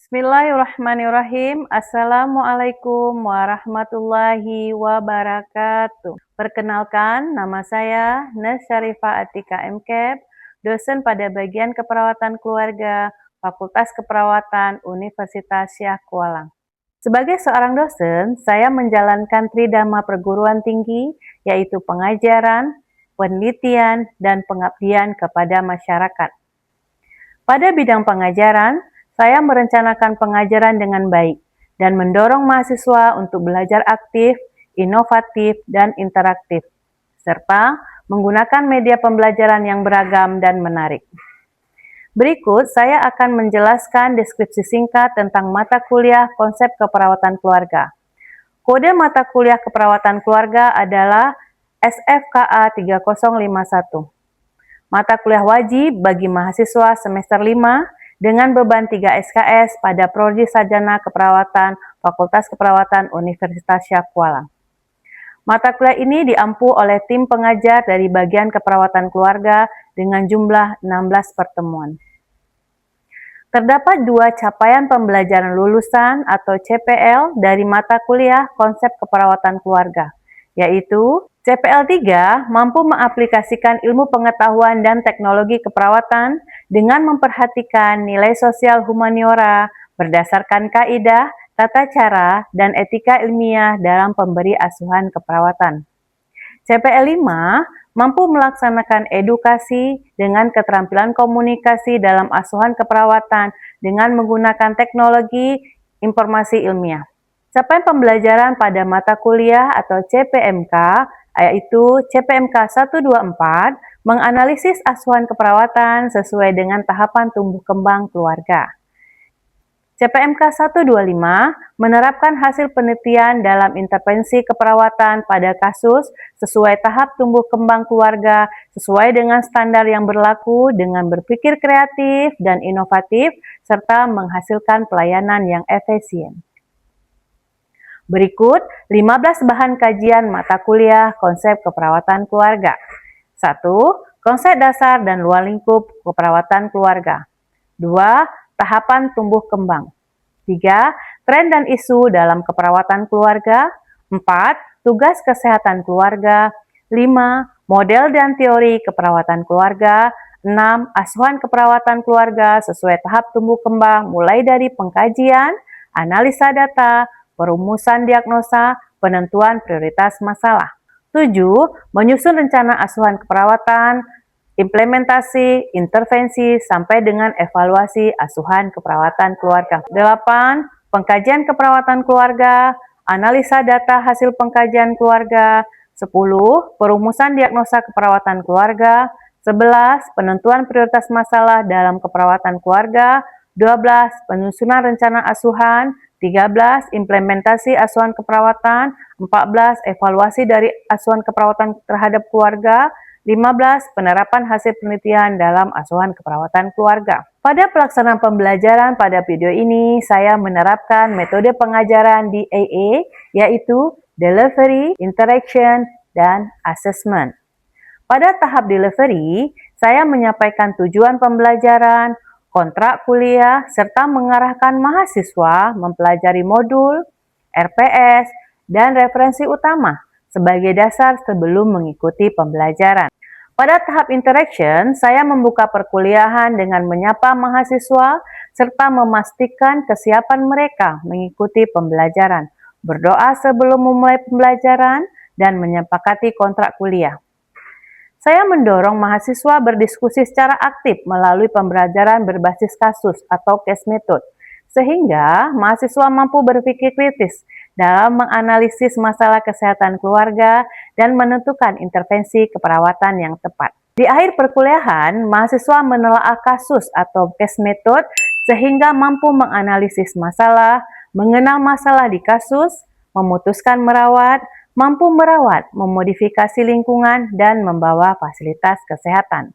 Bismillahirrahmanirrahim. Assalamualaikum warahmatullahi wabarakatuh. Perkenalkan, nama saya Nes Syarifah Atika MKEP, dosen pada bagian keperawatan keluarga, Fakultas Keperawatan Universitas Syah Kuala. Sebagai seorang dosen, saya menjalankan tridharma perguruan tinggi, yaitu pengajaran, penelitian, dan pengabdian kepada masyarakat. Pada bidang pengajaran, saya merencanakan pengajaran dengan baik dan mendorong mahasiswa untuk belajar aktif, inovatif, dan interaktif, serta menggunakan media pembelajaran yang beragam dan menarik. Berikut saya akan menjelaskan deskripsi singkat tentang mata kuliah konsep keperawatan keluarga. Kode mata kuliah keperawatan keluarga adalah SFKA 3051. Mata kuliah wajib bagi mahasiswa semester 5 dengan beban 3 SKS pada Prodi Sarjana Keperawatan Fakultas Keperawatan Universitas Syah Kuala. Mata kuliah ini diampu oleh tim pengajar dari bagian keperawatan keluarga dengan jumlah 16 pertemuan. Terdapat 2 capaian pembelajaran lulusan atau CPL dari mata kuliah konsep keperawatan keluarga, yaitu CPL 3 mampu mengaplikasikan ilmu pengetahuan dan teknologi keperawatan dengan memperhatikan nilai sosial humaniora berdasarkan kaidah, tata cara, dan etika ilmiah dalam pemberi asuhan keperawatan. CPL 5 mampu melaksanakan edukasi dengan keterampilan komunikasi dalam asuhan keperawatan dengan menggunakan teknologi informasi ilmiah. Capaian pembelajaran pada mata kuliah atau CPMK, yaitu CPMK 124, menganalisis asuhan keperawatan sesuai dengan tahapan tumbuh kembang keluarga. CPMK 125 menerapkan hasil penelitian dalam intervensi keperawatan pada kasus sesuai tahap tumbuh kembang keluarga sesuai dengan standar yang berlaku dengan berpikir kreatif dan inovatif serta menghasilkan pelayanan yang efisien. Berikut 15 bahan kajian mata kuliah konsep keperawatan keluarga. 1. Konsep dasar dan luar lingkup keperawatan keluarga. 2. Tahapan tumbuh kembang. 3. Tren dan isu dalam keperawatan keluarga. 4. Tugas kesehatan keluarga. 5. Model dan teori keperawatan keluarga. 6. Asuhan keperawatan keluarga sesuai tahap tumbuh kembang mulai dari pengkajian, analisa data, perumusan diagnosa, penentuan prioritas masalah. 7. Menyusun rencana asuhan keperawatan, implementasi, intervensi, sampai dengan evaluasi asuhan keperawatan keluarga. 8. Pengkajian keperawatan keluarga, analisa data hasil pengkajian keluarga. 10. Perumusan diagnosa keperawatan keluarga. 11. Penentuan prioritas masalah dalam keperawatan keluarga. 12. Penyusunan rencana asuhan. 13. Implementasi asuhan keperawatan. 14. Evaluasi dari asuhan keperawatan terhadap keluarga. 15. Penerapan hasil penelitian dalam asuhan keperawatan keluarga. Pada pelaksanaan pembelajaran pada video ini, saya menerapkan metode pengajaran DAA, yaitu Delivery, Interaction, dan Assessment. Pada tahap delivery, saya menyampaikan tujuan pembelajaran, kontrak kuliah, serta mengarahkan mahasiswa mempelajari modul, RPS, dan referensi utama sebagai dasar sebelum mengikuti pembelajaran. Pada tahap interaction, saya membuka perkuliahan dengan menyapa mahasiswa serta memastikan kesiapan mereka mengikuti pembelajaran, berdoa sebelum memulai pembelajaran, dan menyepakati kontrak kuliah. Saya mendorong mahasiswa berdiskusi secara aktif melalui pembelajaran berbasis kasus atau case method, sehingga mahasiswa mampu berpikir kritis dalam menganalisis masalah kesehatan keluarga dan menentukan intervensi keperawatan yang tepat. Di akhir perkuliahan, mahasiswa menelaah kasus atau case method sehingga mampu menganalisis masalah, mengenal masalah di kasus, memutuskan merawat, mampu merawat, memodifikasi lingkungan, dan membawa fasilitas kesehatan.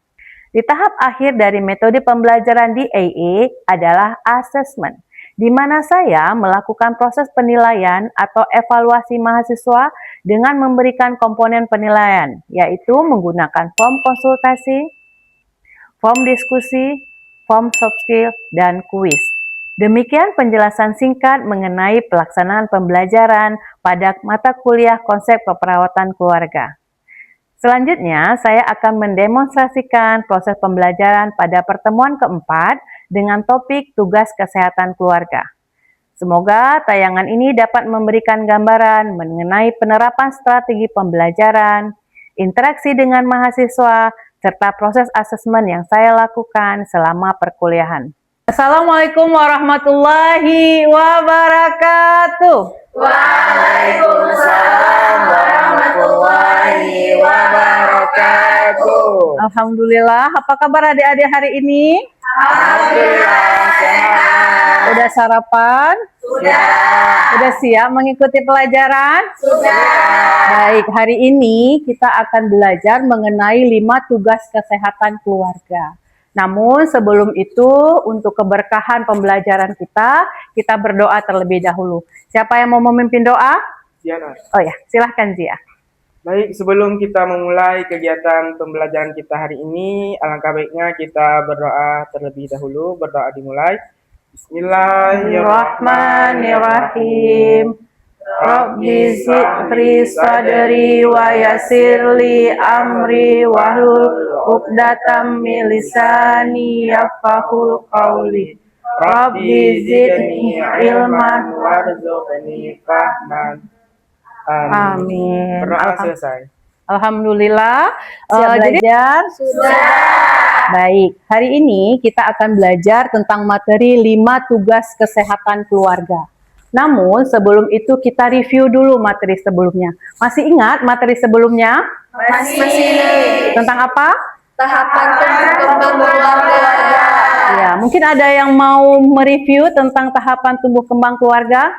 Di tahap akhir dari metode pembelajaran DAA adalah assessment, di mana saya melakukan proses penilaian atau evaluasi mahasiswa dengan memberikan komponen penilaian, yaitu menggunakan form konsultasi, form diskusi, form soft skill, dan kuis. Demikian penjelasan singkat mengenai pelaksanaan pembelajaran pada mata kuliah konsep keperawatan keluarga. Selanjutnya, saya akan mendemonstrasikan proses pembelajaran pada pertemuan keempat dengan topik tugas kesehatan keluarga. Semoga tayangan ini dapat memberikan gambaran mengenai penerapan strategi pembelajaran, interaksi dengan mahasiswa, serta proses asesmen yang saya lakukan selama perkuliahan. Assalamualaikum warahmatullahi wabarakatuh. Waalaikumsalam warahmatullahi wabarakatuh. Alhamdulillah, apa kabar adik-adik hari ini? Alhamdulillah sehat. Udah sarapan? Sudah. Udah siap mengikuti pelajaran? Sudah. Baik, hari ini kita akan belajar mengenai 5 tugas kesehatan keluarga. Namun sebelum itu, untuk keberkahan pembelajaran kita berdoa terlebih dahulu. Siapa yang mau memimpin doa? Ziana. Oh ya, silahkan Zia. Baik, sebelum kita memulai kegiatan pembelajaran kita hari ini, alangkah baiknya kita berdoa terlebih dahulu. Berdoa dimulai. Bismillahirrahmanirrahim. Rabbi zidni sadri wa yassirli amri wahlul 'uqdatam min lisani yafqahul qawli. Rabbi zidni ilman warzuqni fahman. Amin. Berdoa selesai. Alhamdulillah. Siap belajar? Sudah. Baik, hari ini kita akan belajar tentang materi 5 tugas kesehatan keluarga. Namun sebelum itu kita review dulu materi sebelumnya. Masih ingat materi sebelumnya? Masih. Tentang apa? Tahapan tumbuh kembang keluarga. Ya, mungkin ada yang mau mereview tentang tahapan tumbuh kembang keluarga?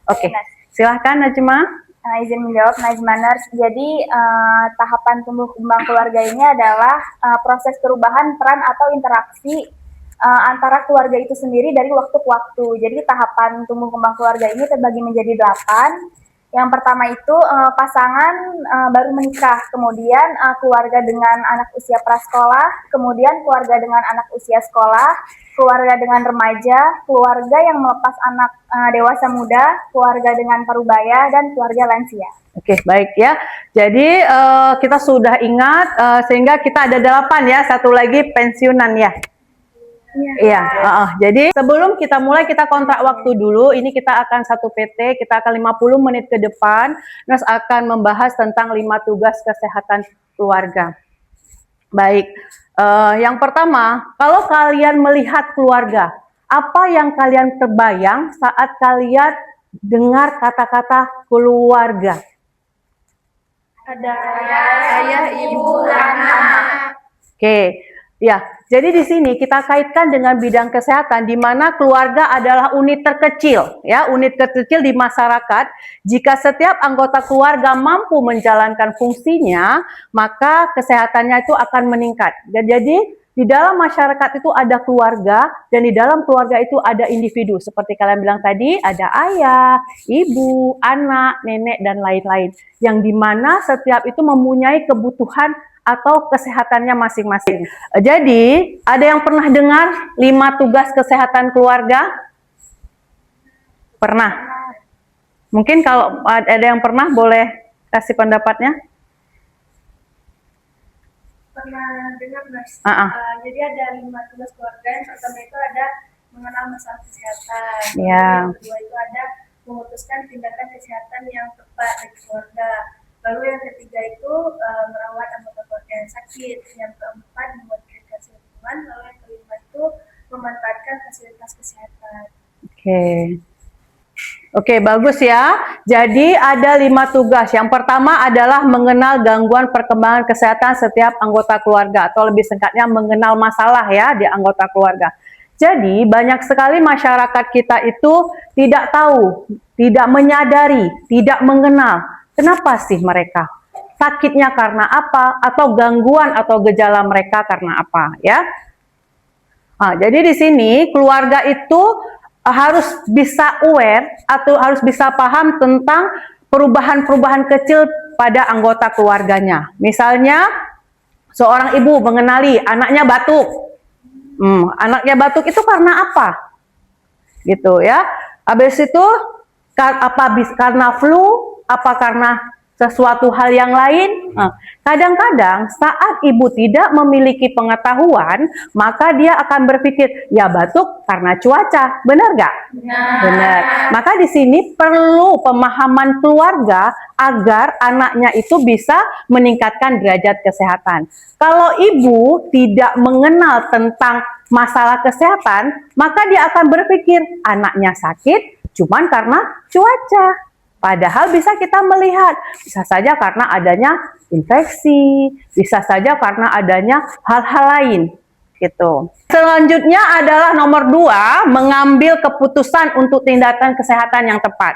Oke, silahkan Najma. Izin menjawab, Najma Nars. Jadi tahapan tumbuh kembang keluarga ini adalah proses perubahan peran atau interaksi antara keluarga itu sendiri dari waktu ke waktu. Jadi tahapan tumbuh kembang keluarga ini terbagi menjadi 8. Yang pertama itu pasangan baru menikah, kemudian keluarga dengan anak usia prasekolah, kemudian keluarga dengan anak usia sekolah, keluarga dengan remaja, keluarga yang melepas anak dewasa muda, keluarga dengan parubaya, dan keluarga lansia. Oke, baik ya. Jadi kita sudah ingat sehingga kita ada 8 ya, satu lagi pensiunan ya. Iya. Jadi sebelum kita mulai kita kontrak waktu dulu. Ini kita akan satu PT, kita akan 50 menit ke depan, terus akan membahas tentang 5 tugas kesehatan keluarga. Baik. Yang pertama, kalau kalian melihat keluarga, apa yang kalian terbayang saat kalian dengar kata-kata keluarga? Ada Ayah, ibu, anak. Oke. Ya, jadi di sini kita kaitkan dengan bidang kesehatan di mana keluarga adalah unit terkecil, ya, unit terkecil di masyarakat. Jika setiap anggota keluarga mampu menjalankan fungsinya, maka kesehatannya itu akan meningkat. Jadi di dalam masyarakat itu ada keluarga dan di dalam keluarga itu ada individu. Seperti kalian bilang tadi, ada ayah, ibu, anak, nenek dan lain-lain. Yang dimana setiap itu mempunyai kebutuhan atau kesehatannya masing-masing. Jadi, ada yang pernah dengar 5 tugas kesehatan keluarga? Pernah? Mungkin kalau ada yang pernah, boleh kasih pendapatnya? pernah dengar, Mas. Uh-uh. Jadi ada 5 tugas keluarga. Yang pertama itu ada mengenal masalah kesehatan. Ya. Yang kedua itu ada memutuskan tindakan kesehatan yang tepat bagi keluarga. Lalu yang ketiga itu merawat anggota keluarga yang sakit. Yang keempat memodifikasi lingkungan. Lalu yang kelima itu memanfaatkan fasilitas kesehatan. Oke, bagus ya. Jadi ada 5 tugas. Yang pertama adalah mengenal gangguan perkembangan kesehatan setiap anggota keluarga, atau lebih singkatnya mengenal masalah ya di anggota keluarga. Jadi banyak sekali masyarakat kita itu tidak tahu, tidak menyadari, tidak mengenal. Kenapa sih mereka? Sakitnya karena apa? Atau gangguan atau gejala mereka karena apa? Ya. Jadi di sini keluarga itu harus bisa aware atau harus bisa paham tentang perubahan-perubahan kecil pada anggota keluarganya. Misalnya seorang ibu mengenali anaknya batuk. Anaknya batuk itu karena apa? gitu ya. Habis itu karena flu, apa karena sesuatu hal yang lain. Kadang-kadang saat ibu tidak memiliki pengetahuan, maka dia akan berpikir, ya batuk karena cuaca, benar nggak? Benar. Maka di sini perlu pemahaman keluarga agar anaknya itu bisa meningkatkan derajat kesehatan. Kalau ibu tidak mengenal tentang masalah kesehatan, maka dia akan berpikir anaknya sakit cuman karena cuaca. Padahal bisa kita melihat, bisa saja karena adanya infeksi, bisa saja karena adanya hal-hal lain. Gitu. Selanjutnya adalah nomor 2, mengambil keputusan untuk tindakan kesehatan yang tepat.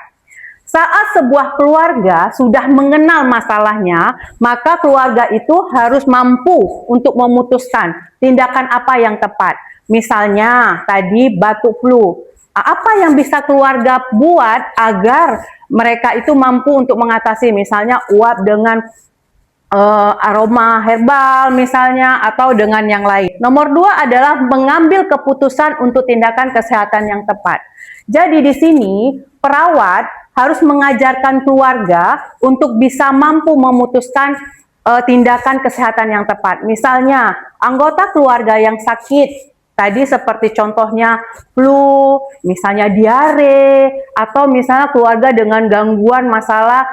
Saat sebuah keluarga sudah mengenal masalahnya, maka keluarga itu harus mampu untuk memutuskan tindakan apa yang tepat. Misalnya tadi batuk flu. Apa yang bisa keluarga buat agar mereka itu mampu untuk mengatasi, misalnya uap dengan aroma herbal misalnya, atau dengan yang lain. Nomor 2 adalah mengambil keputusan untuk tindakan kesehatan yang tepat. Jadi di sini perawat harus mengajarkan keluarga untuk bisa mampu memutuskan tindakan kesehatan yang tepat. Misalnya anggota keluarga yang sakit, tadi seperti contohnya flu, misalnya diare, atau misalnya keluarga dengan gangguan masalah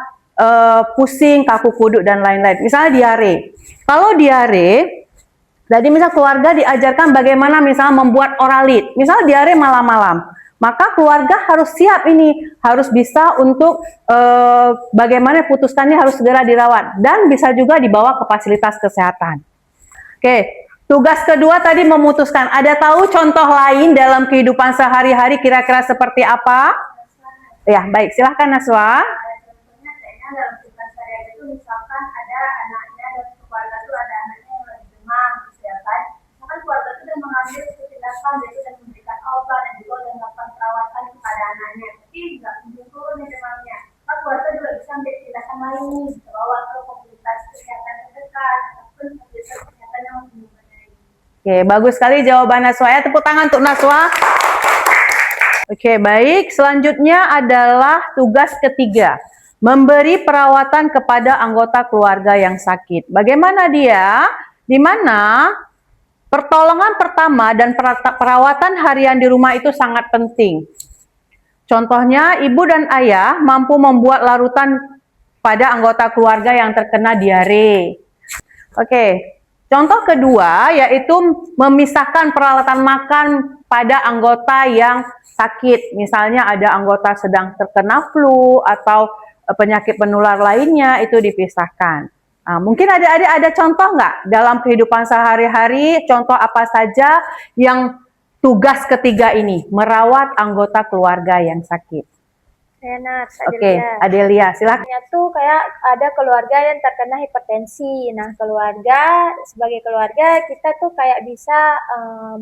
pusing, kaku kuduk, dan lain-lain. Misalnya diare. Kalau diare, tadi misal keluarga diajarkan bagaimana misalnya membuat oralit. Misalnya diare malam-malam. Maka keluarga harus siap ini, harus bisa untuk bagaimana putuskannya harus segera dirawat. Dan bisa juga dibawa ke fasilitas kesehatan. Oke. Tugas kedua tadi memutuskan. Ada tahu contoh lain dalam kehidupan sehari-hari kira-kira seperti apa? Ya, baik. Silahkan Naswa. Contohnya kayaknya dalam kehidupan sehari-hari itu misalkan ada anaknya dan keluarga itu ada anaknya yang lagi demam, kesehatan. Maka keluarga itu sudah mengambil tindakan, yaitu dan memberikan obat dan juga sudah melakukan perawatan kepada anaknya. Tapi nggak kunjung turun nih demamnya. Maka keluarga juga bisa ambil tindakan lain, bawa ke komunitas kesehatan terdekat ataupun komunitas kesehatan yang lebih. Oke, bagus sekali jawaban Naswa ya. Tepuk tangan untuk Naswa. Oke, baik. Selanjutnya adalah tugas ketiga. Memberi perawatan kepada anggota keluarga yang sakit. Bagaimana dia? Di mana pertolongan pertama dan perawatan harian di rumah itu sangat penting. Contohnya, ibu dan ayah mampu membuat larutan pada anggota keluarga yang terkena diare. Oke. Contoh kedua yaitu memisahkan peralatan makan pada anggota yang sakit. Misalnya ada anggota sedang terkena flu atau penyakit penular lainnya, itu dipisahkan. Mungkin adik-adik ada contoh nggak dalam kehidupan sehari-hari, contoh apa saja yang tugas ketiga ini, merawat anggota keluarga yang sakit? Oke, Adelia, silakan. Tuh kayak ada keluarga yang terkena hipertensi. Nah, sebagai keluarga kita tuh kayak bisa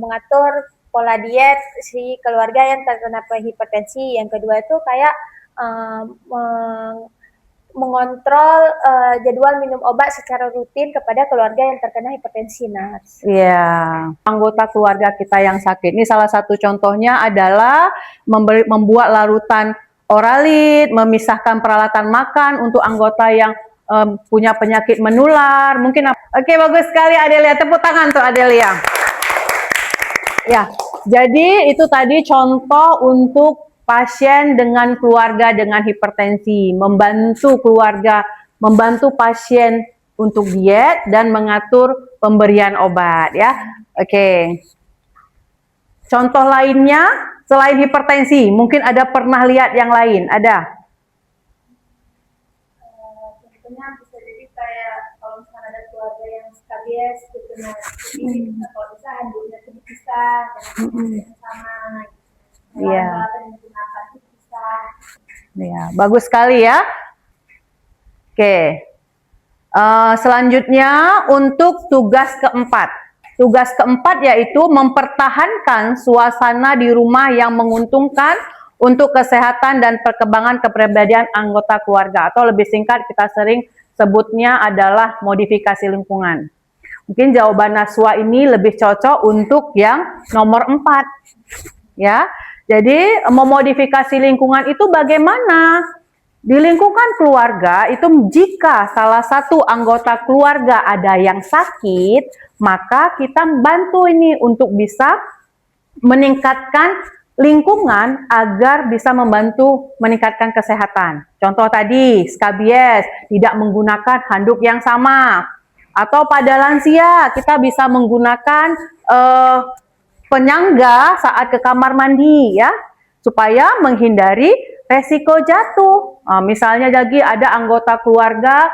mengatur pola diet si keluarga yang terkena hipertensi. Yang kedua itu kayak mengontrol jadwal minum obat secara rutin kepada keluarga yang terkena hipertensi, Nars. Iya, anggota keluarga kita yang sakit. Ini salah satu contohnya adalah membuat larutan oralit, memisahkan peralatan makan untuk anggota yang punya penyakit menular. Mungkin oke, bagus sekali Adelia. Tepuk tangan untuk Adelia. Ya, jadi itu tadi contoh untuk pasien dengan keluarga dengan hipertensi, membantu pasien untuk diet dan mengatur pemberian obat ya. Oke. Contoh lainnya selain hipertensi, mungkin ada pernah lihat yang lain, ada? Tentunya bisa jadi kayak kalau misalnya ada keluarga yang skabies gitu, nah jadi kalau bisa handuknya itu dipisah dan sama, Iya. alat-alat yang digunakan itu dipisah. Ya, bagus sekali ya. Oke. Selanjutnya untuk tugas keempat. Tugas keempat yaitu mempertahankan suasana di rumah yang menguntungkan untuk kesehatan dan perkembangan kepribadian anggota keluarga, atau lebih singkat kita sering sebutnya adalah modifikasi lingkungan. Mungkin jawaban Naswa ini lebih cocok untuk yang nomor 4. Ya. Jadi memodifikasi lingkungan itu bagaimana? Di lingkungan keluarga itu jika salah satu anggota keluarga ada yang sakit, maka kita bantu ini untuk bisa meningkatkan lingkungan agar bisa membantu meningkatkan kesehatan. Contoh tadi, skabies, tidak menggunakan handuk yang sama. Atau pada lansia, kita bisa menggunakan penyangga saat ke kamar mandi ya, supaya menghindari resiko jatuh. Misalnya lagi ada anggota keluarga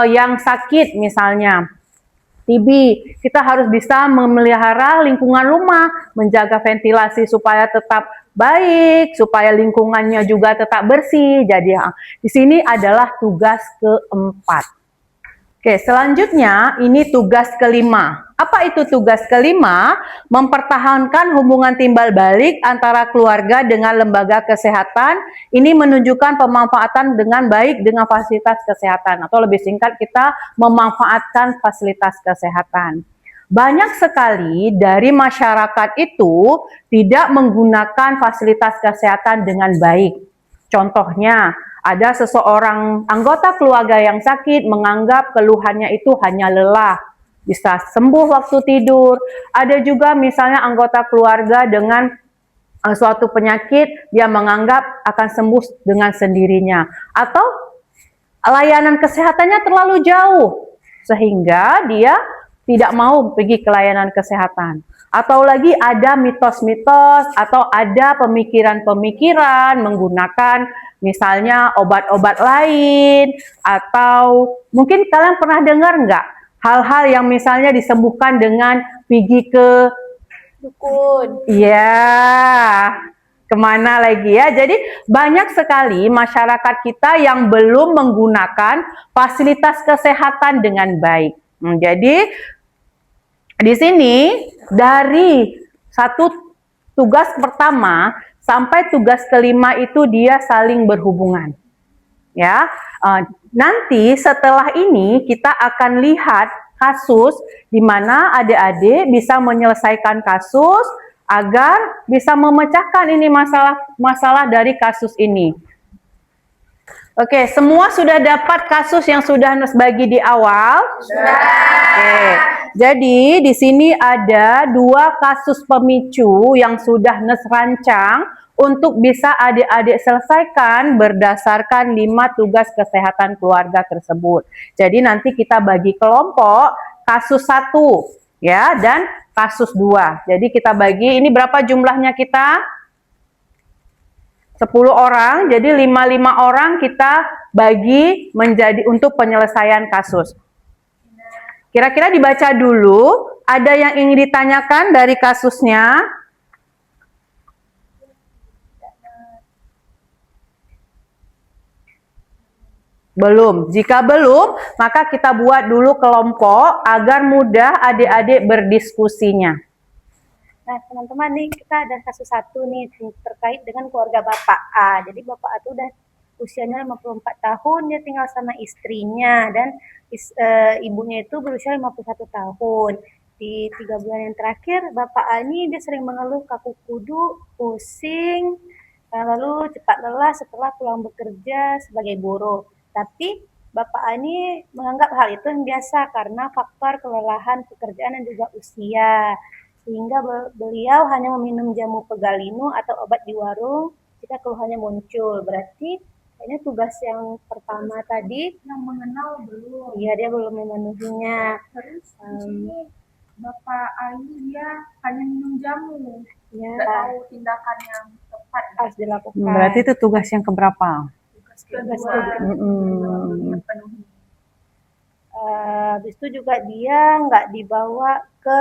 yang sakit misalnya TB, kita harus bisa memelihara lingkungan rumah, menjaga ventilasi supaya tetap baik, supaya lingkungannya juga tetap bersih. Jadi di sini adalah tugas keempat. Oke, selanjutnya ini tugas kelima. Apa itu tugas kelima? Mempertahankan hubungan timbal balik antara keluarga dengan lembaga kesehatan. Ini menunjukkan pemanfaatan dengan baik dengan fasilitas kesehatan. Atau lebih singkat, kita memanfaatkan fasilitas kesehatan. Banyak sekali dari masyarakat itu tidak menggunakan fasilitas kesehatan dengan baik. Contohnya, ada seseorang anggota keluarga yang sakit menganggap keluhannya itu hanya lelah, bisa sembuh waktu tidur. Ada juga misalnya anggota keluarga dengan suatu penyakit, dia menganggap akan sembuh dengan sendirinya. Atau layanan kesehatannya terlalu jauh, sehingga dia tidak mau pergi ke layanan kesehatan. Atau lagi ada mitos-mitos atau ada pemikiran-pemikiran menggunakan misalnya obat-obat lain, atau mungkin kalian pernah dengar nggak hal-hal yang misalnya disembuhkan dengan pergi ke Dukun. ya, kemana lagi ya. Jadi banyak sekali masyarakat kita yang belum menggunakan fasilitas kesehatan dengan baik. Jadi di sini dari satu tugas pertama sampai tugas kelima itu dia saling berhubungan. Ya, nanti setelah ini kita akan lihat kasus di mana adik-adik bisa menyelesaikan kasus agar bisa memecahkan ini masalah dari kasus ini. Oke, semua sudah dapat kasus yang sudah Nes bagi di awal? Sudah. Oke, jadi di sini ada 2 kasus pemicu yang sudah Nes rancang untuk bisa adik-adik selesaikan berdasarkan 5 tugas kesehatan keluarga tersebut. Jadi nanti kita bagi kelompok kasus 1 ya dan kasus 2. Jadi kita bagi, ini berapa jumlahnya kita? 10 orang, jadi 5 orang kita bagi menjadi untuk penyelesaian kasus. Kira-kira dibaca dulu, ada yang ingin ditanyakan dari kasusnya? Belum. Jika belum, maka kita buat dulu kelompok agar mudah adik-adik berdiskusinya. Nah, teman-teman nih kita ada kasus satu nih terkait dengan keluarga Bapak A. Jadi Bapak A itu udah usianya 54 tahun, dia tinggal sama istrinya dan ibunya itu berusia 51 tahun. Di 3 bulan yang terakhir, Bapak A ini dia sering mengeluh kaku kudu, pusing, lalu cepat lelah setelah pulang bekerja sebagai buruh. Tapi Bapak A ini menganggap hal itu yang biasa karena faktor kelelahan pekerjaan dan juga usia. Sehingga beliau hanya meminum jamu pegalinu atau obat di warung jika keluhannya muncul. Berarti kayaknya tugas yang pertama tadi Yang mengenal belum. ya dia belum memenuhinya. Terus di sini Bapak Ayu dia hanya minum jamu, Ya, nggak tahu tindakan yang tepat. harus dilakukan. Berarti itu tugas yang keberapa? Tugas Tugas kedua Mm-mm. penuhi. Habis itu juga dia nggak dibawa ke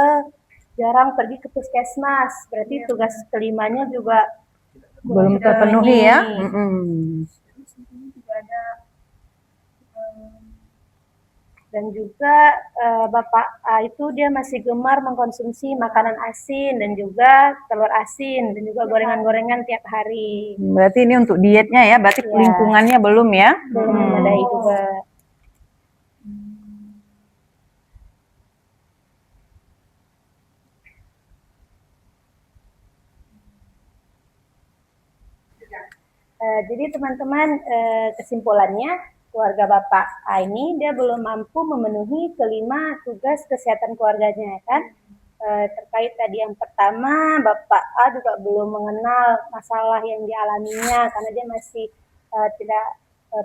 jarang pergi ke puskesmas. Berarti tugas kelimanya juga Belum kurang terpenuhi ya? terpenuhi. Mm-mm. Terus di sini juga ada Dan juga Bapak A itu dia masih gemar mengkonsumsi makanan asin dan juga telur asin dan juga gorengan-gorengan tiap hari. Berarti ini untuk dietnya ya, berarti Ya. lingkungannya belum ya? Belum memadai juga. Jadi teman-teman, kesimpulannya keluarga Bapak A ini dia belum mampu memenuhi kelima tugas kesehatan keluarganya, kan? Terkait tadi yang pertama, Bapak A juga belum mengenal masalah yang dialaminya karena dia masih tidak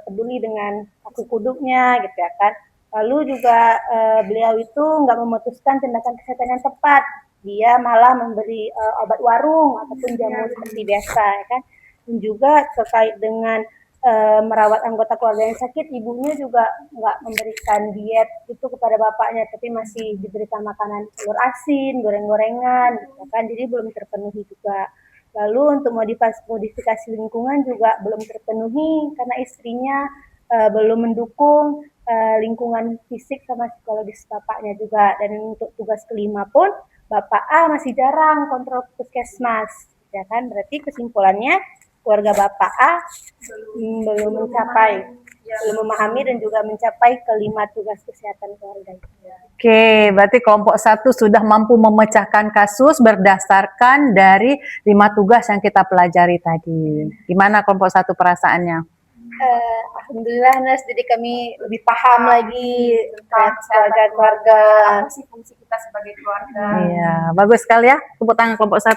peduli dengan kaku kuduknya, gitu ya kan? Lalu juga beliau itu nggak memutuskan tindakan kesehatan yang tepat, dia malah memberi obat warung ataupun jamu seperti biasa, ya kan? Dan juga terkait dengan merawat anggota keluarga yang sakit, ibunya juga nggak memberikan diet itu kepada bapaknya, tapi masih diberikan makanan telur asin, goreng-gorengan, gitu kan? Jadi belum terpenuhi juga. Lalu untuk modifikasi lingkungan juga belum terpenuhi karena istrinya belum mendukung lingkungan fisik sama psikologis bapaknya juga. Dan untuk tugas kelima pun Bapak A masih jarang kontrol puskesmas, ya kan? Berarti kesimpulannya keluarga Bapak A belum memahami dan juga mencapai kelima tugas kesehatan keluarga. Oke, berarti kelompok 1 sudah mampu memecahkan kasus berdasarkan dari 5 tugas yang kita pelajari tadi. Gimana kelompok 1 perasaannya? Alhamdulillah Nas, jadi kami lebih paham lagi tentang keluarga-keluarga. Apa sih fungsi kita sebagai keluarga? Iya, bagus sekali ya. Tepuk tangan kelompok 1.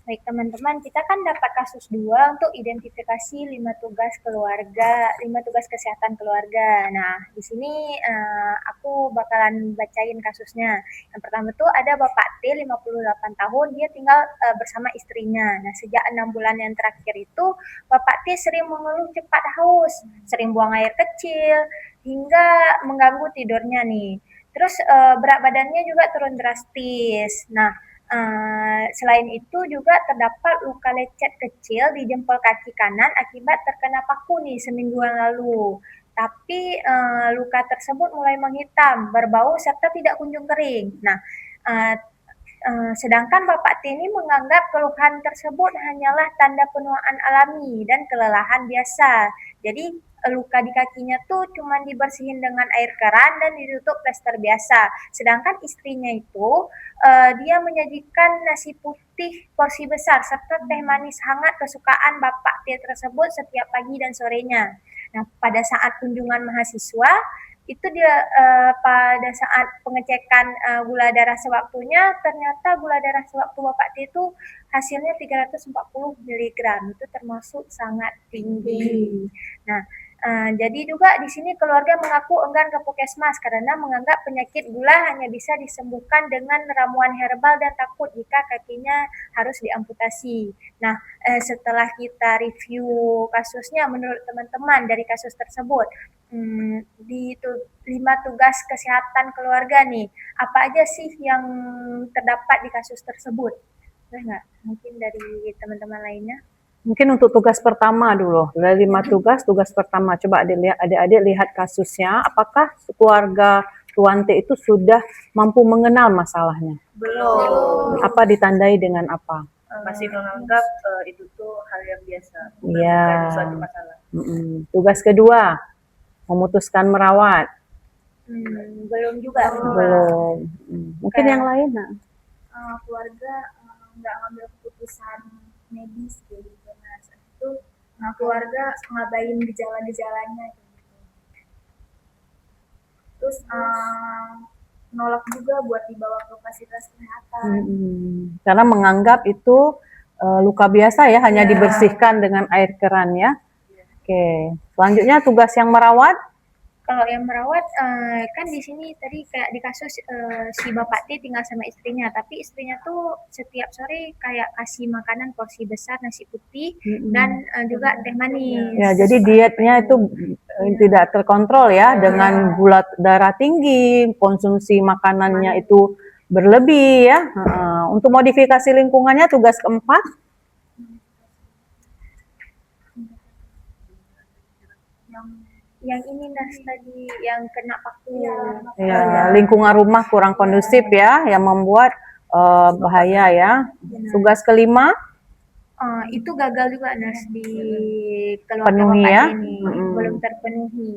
Baik teman-teman, kita kan dapat kasus 2 untuk identifikasi 5 tugas keluarga, 5 tugas kesehatan keluarga. Nah, di sini aku bakalan bacain kasusnya. Yang pertama tuh ada Bapak T, 58 tahun, dia tinggal bersama istrinya. Nah, sejak 6 bulan yang terakhir itu, Bapak T sering mengeluh cepat haus, sering buang air kecil, hingga mengganggu tidurnya nih. Terus berat badannya juga turun drastis. Nah, selain itu juga terdapat luka lecet kecil di jempol kaki kanan akibat terkena paku nih seminggu yang lalu. Tapi luka tersebut mulai menghitam, berbau serta tidak kunjung kering. Nah, sedangkan Bapak T ini menganggap keluhan tersebut hanyalah tanda penuaan alami dan kelelahan biasa. Jadi luka di kakinya tuh cuma dibersihin dengan air keran dan ditutup plester biasa. Sedangkan istrinya itu dia menyajikan nasi putih porsi besar serta teh manis hangat kesukaan Bapak T tersebut setiap pagi dan sorenya. Nah, pada saat kunjungan mahasiswa itu dia pada saat pengecekan gula darah sewaktunya, ternyata gula darah sewaktu Bapak T itu hasilnya 340 mg, itu termasuk sangat tinggi. Nah, jadi juga di sini keluarga mengaku enggan ke puskesmas karena menganggap penyakit gula hanya bisa disembuhkan dengan ramuan herbal dan takut jika kakinya harus diamputasi. Nah, setelah kita review kasusnya, menurut teman-teman dari kasus tersebut, di 5 tugas kesehatan keluarga nih, apa aja sih yang terdapat di kasus tersebut? Nggak? Mungkin dari teman-teman lainnya. Mungkin untuk tugas pertama dulu, dari 5 tugas pertama, coba adik-adik lihat kasusnya, apakah keluarga Tuan T itu sudah mampu mengenal masalahnya? Belum. Apa ditandai dengan apa? Masih menganggap itu tuh hal yang biasa. Iya. Bukan suatu masalah. Tugas kedua, memutuskan merawat. Belum juga. Belum. Mungkin yang lain, nah. Keluarga nggak ngambil keputusan medis kayak gitu. Nah, saat itu keluarga ngabain gejala-gejalanya gitu. Terus nolak juga buat dibawa ke fasilitas kesehatan. Karena menganggap itu luka biasa ya, hanya dibersihkan dengan air keran ya. Oke, selanjutnya tugas yang merawat. Kalau yang merawat kan di sini tadi kayak di kasus si Bapak T tinggal sama istrinya, tapi istrinya tuh setiap sore kayak kasih makanan porsi besar nasi putih dan juga teh manis. Ya, jadi dietnya itu tidak terkontrol ya, dengan gula darah tinggi, konsumsi makanannya itu berlebih ya. Untuk modifikasi lingkungannya tugas keempat. Yang ini Nas tadi yang kena paku. Ya, lingkungan rumah kurang kondusif ya, yang membuat bahaya ya. Tugas kelima. Itu gagal juga Nas di keluarga Penuhi Bapak ya? ini, belum terpenuhi.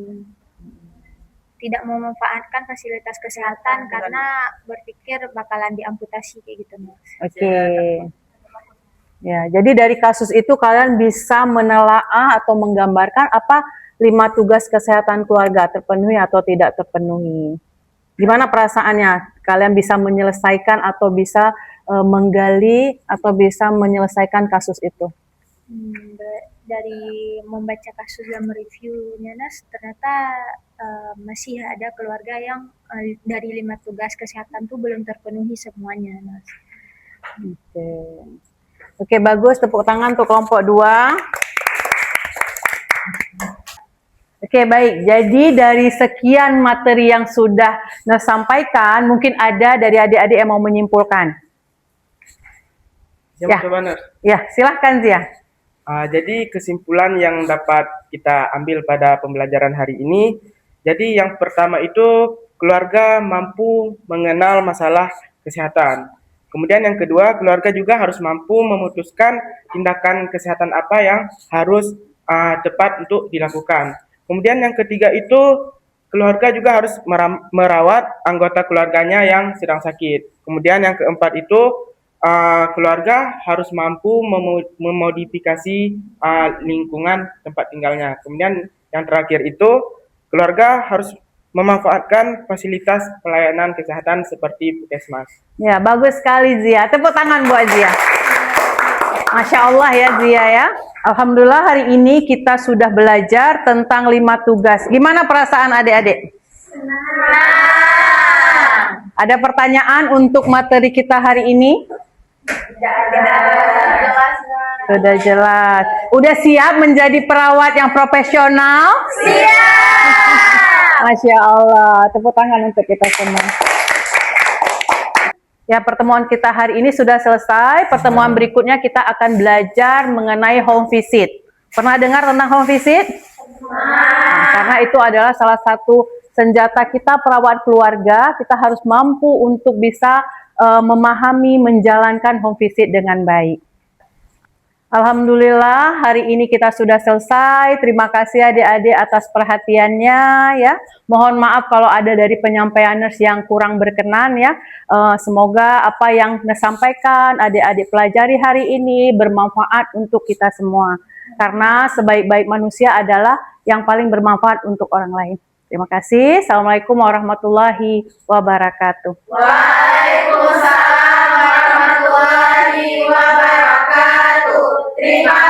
Tidak memanfaatkan fasilitas kesehatan karena berpikir bakalan diamputasi kayak gitu Mas. Oke. Ya, jadi dari kasus itu kalian bisa menelaah atau menggambarkan apa 5 tugas kesehatan keluarga terpenuhi atau tidak terpenuhi. Gimana perasaannya? Kalian bisa menyelesaikan atau bisa menggali atau bisa menyelesaikan kasus itu? Dari membaca kasus dan mereviewnya Nas, ternyata masih ada keluarga yang dari 5 tugas kesehatan tuh belum terpenuhi semuanya Nas. Oke. Oke, bagus. Tepuk tangan untuk kelompok 2. Oke, baik. Jadi dari sekian materi yang sudah Nas sampaikan, mungkin ada dari adik-adik yang mau menyimpulkan. Yang Ya. coba Nurse. Ya, silahkan Zia. Jadi kesimpulan yang dapat kita ambil pada pembelajaran hari ini, jadi yang pertama itu keluarga mampu mengenal masalah kesehatan. Kemudian yang kedua, keluarga juga harus mampu memutuskan tindakan kesehatan apa yang harus tepat untuk dilakukan. Kemudian yang ketiga itu, keluarga juga harus merawat anggota keluarganya yang sedang sakit. Kemudian yang keempat itu, keluarga harus mampu memodifikasi lingkungan tempat tinggalnya. Kemudian yang terakhir itu, keluarga harus memanfaatkan fasilitas pelayanan kesehatan seperti puskesmas. Ya, bagus sekali Zia. Tepuk tangan buat Zia. Masya Allah ya Zia ya. Alhamdulillah hari ini kita sudah belajar tentang 5 tugas. Gimana perasaan adik-adik? Ada pertanyaan untuk materi kita hari ini? Sudah jelas. Udah siap menjadi perawat yang profesional? Siap. Masya Allah. Tepuk tangan untuk kita semua. Ya, pertemuan kita hari ini sudah selesai. Pertemuan berikutnya kita akan belajar mengenai home visit. Pernah dengar tentang home visit? Nah, karena itu adalah salah satu senjata kita perawat keluarga. Kita harus mampu untuk bisa memahami, menjalankan home visit dengan baik. Alhamdulillah hari ini kita sudah selesai. Terima kasih adik-adik atas perhatiannya ya. Mohon maaf kalau ada dari penyampaian Nurse yang kurang berkenan ya. Semoga apa yang Nurse sampaikan adik-adik pelajari hari ini bermanfaat untuk kita semua. Karena sebaik-baik manusia adalah yang paling bermanfaat untuk orang lain. Terima kasih. Assalamualaikum warahmatullahi wabarakatuh. Waalaikumsalam warahmatullahi wabarakatuh. Terima